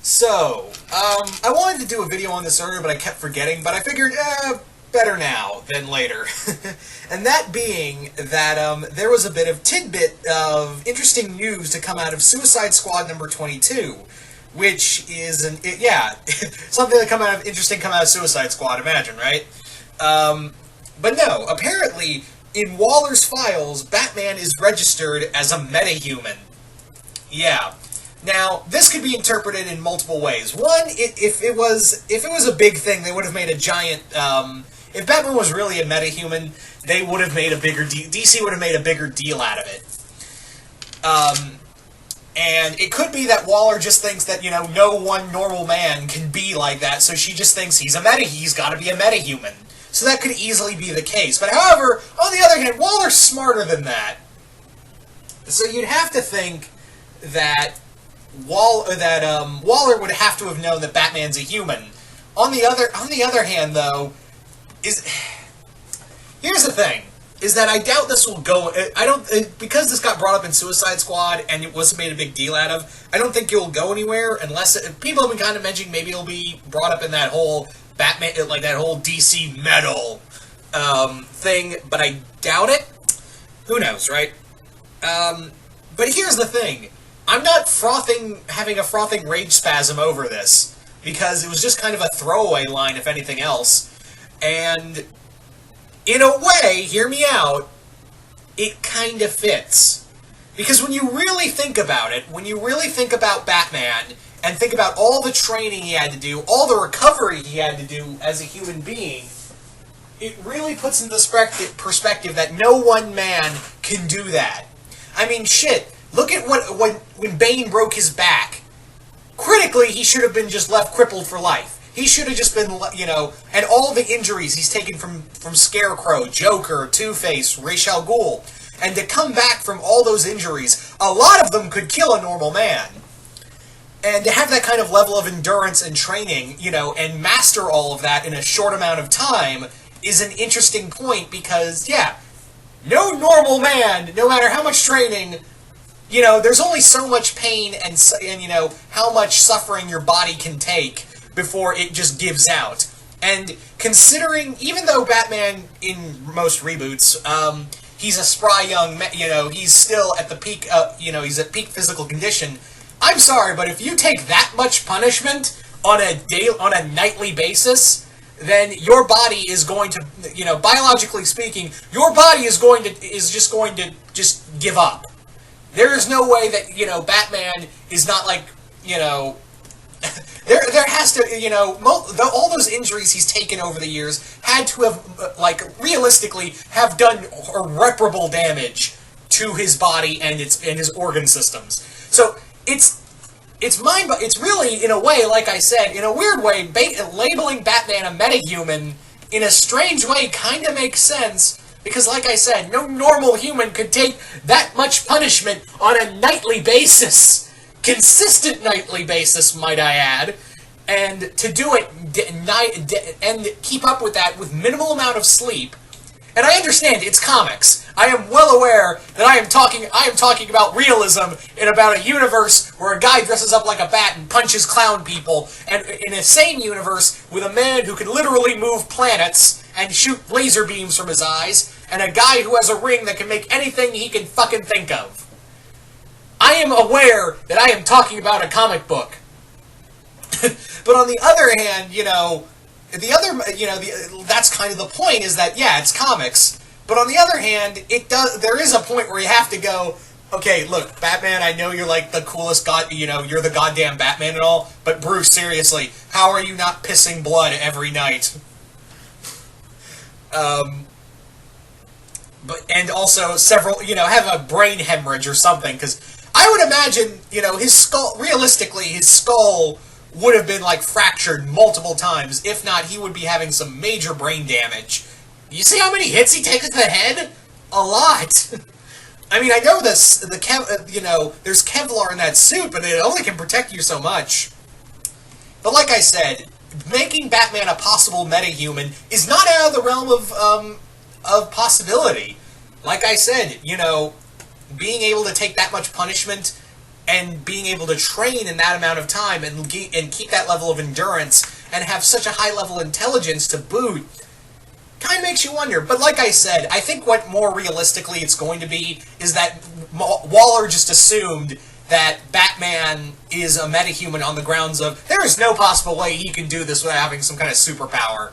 I wanted to do a video on this earlier, but I kept forgetting, but I figured, better now than later. And that being that there was a bit of tidbit of interesting news to come out of Suicide Squad number 22, which is, something that come out of Suicide Squad, imagine, right? But no, apparently, in Waller's files, Batman is registered as a metahuman. Yeah. Now, this could be interpreted in multiple ways. One, if it was a big thing, they would have made a giant. If Batman was really a metahuman, they would have made a bigger deal. DC would have made a bigger deal out of it. And it could be that Waller just thinks that no one normal man can be like that, so she just thinks he's got to be a metahuman. So that could easily be the case. But however, on the other hand, Waller's smarter than that. So you'd have to think that Waller would have to have known that Batman's a human. On the other hand, though, here's the thing: is that I doubt this will go. Because this got brought up in Suicide Squad and it wasn't made a big deal out of. I don't think it will go anywhere unless people have been kind of mentioning maybe it'll be brought up in that whole Batman, like that whole DC metal thing. But I doubt it. Who knows, right? But here's the thing. I'm not having a frothing rage spasm over this, because it was just kind of a throwaway line, if anything else. And, in a way, hear me out, it kind of fits. Because when you really think about it, when you really think about Batman, and think about all the training he had to do, all the recovery he had to do as a human being, it really puts into perspective that no one man can do that. I mean, shit. Look at when Bane broke his back. Critically, he should have been just left crippled for life. He should have just been, and all the injuries he's taken from Scarecrow, Joker, Two-Face, Ra's al Ghul, and to come back from all those injuries, a lot of them could kill a normal man. And to have that kind of level of endurance and training, and master all of that in a short amount of time is an interesting point because, no normal man, no matter how much training, there's only so much pain and how much suffering your body can take before it just gives out. And considering, even though Batman in most reboots, he's a spry young, he's still at the peak, he's at peak physical condition. I'm sorry, but if you take that much punishment on a nightly basis, then your body is going to, biologically speaking, your body is just going to give up. There is no way that, Batman is not like, there has to, all those injuries he's taken over the years had to have, realistically, have done irreparable damage to his body and his organ systems. So, it's really, in a way, like I said, in a weird way, labeling Batman a metahuman, in a strange way, kind of makes sense. Because, like I said, no normal human could take that much punishment on a nightly basis. Consistent nightly basis, might I add. And to do it and keep up with that with minimal amount of sleep. And I understand, it's comics. I am well aware that I am talking about realism in about a universe where a guy dresses up like a bat and punches clown people, and in a sane universe with a man who can literally move planets and shoot laser beams from his eyes, and a guy who has a ring that can make anything he can fucking think of. I am aware that I am talking about a comic book. But on the other hand, that's kind of the point, is that, it's comics. But on the other hand, there is a point where you have to go, okay, look, Batman, I know you're like the coolest god, you're the goddamn Batman and all, but Bruce, seriously, how are you not pissing blood every night? And also several, have a brain hemorrhage or something, because I would imagine, his skull would have been, fractured multiple times. If not, he would be having some major brain damage. You see how many hits he takes to the head? A lot. I mean, I know there's Kevlar in that suit, but it only can protect you so much. But like I said, making Batman a possible metahuman is not out of the realm of possibility. Like I said, being able to take that much punishment and being able to train in that amount of time and keep that level of endurance and have such a high level of intelligence to boot kind of makes you wonder. But like I said, I think what more realistically it's going to be is that Waller just assumed that Batman is a metahuman on the grounds of there is no possible way he can do this without having some kind of superpower.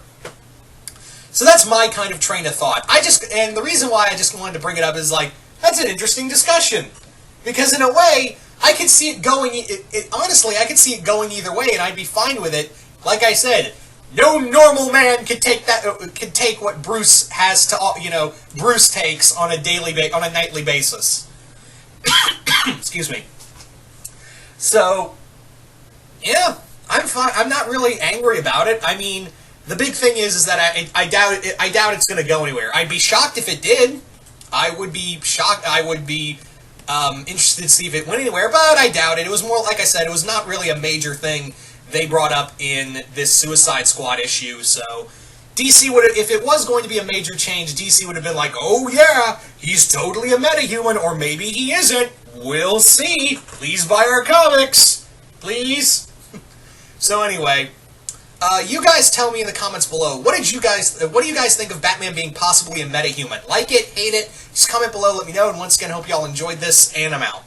So that's my kind of train of thought. And the reason why I just wanted to bring it up is like, that's an interesting discussion. Because in a way, I could see it going, honestly, I could see it going either way and I'd be fine with it. Like I said, no normal man could take what Bruce has to, Bruce takes on a nightly basis. Excuse me. So, yeah, I'm fine. I'm not really angry about it. I mean, the big thing is that I doubt it's going to go anywhere. I'd be shocked if it did. I would be shocked. I would be interested to see if it went anywhere, but I doubt it. It was more, like I said, it was not really a major thing they brought up in this Suicide Squad issue. So DC if it was going to be a major change, DC would have been like, oh yeah, he's totally a metahuman, or maybe he isn't. We'll see. Please buy our comics. Please. So anyway, you guys tell me in the comments below, what do you guys think of Batman being possibly a metahuman? Like it, hate it, just comment below, let me know, and once again, hope y'all enjoyed this, and I'm out.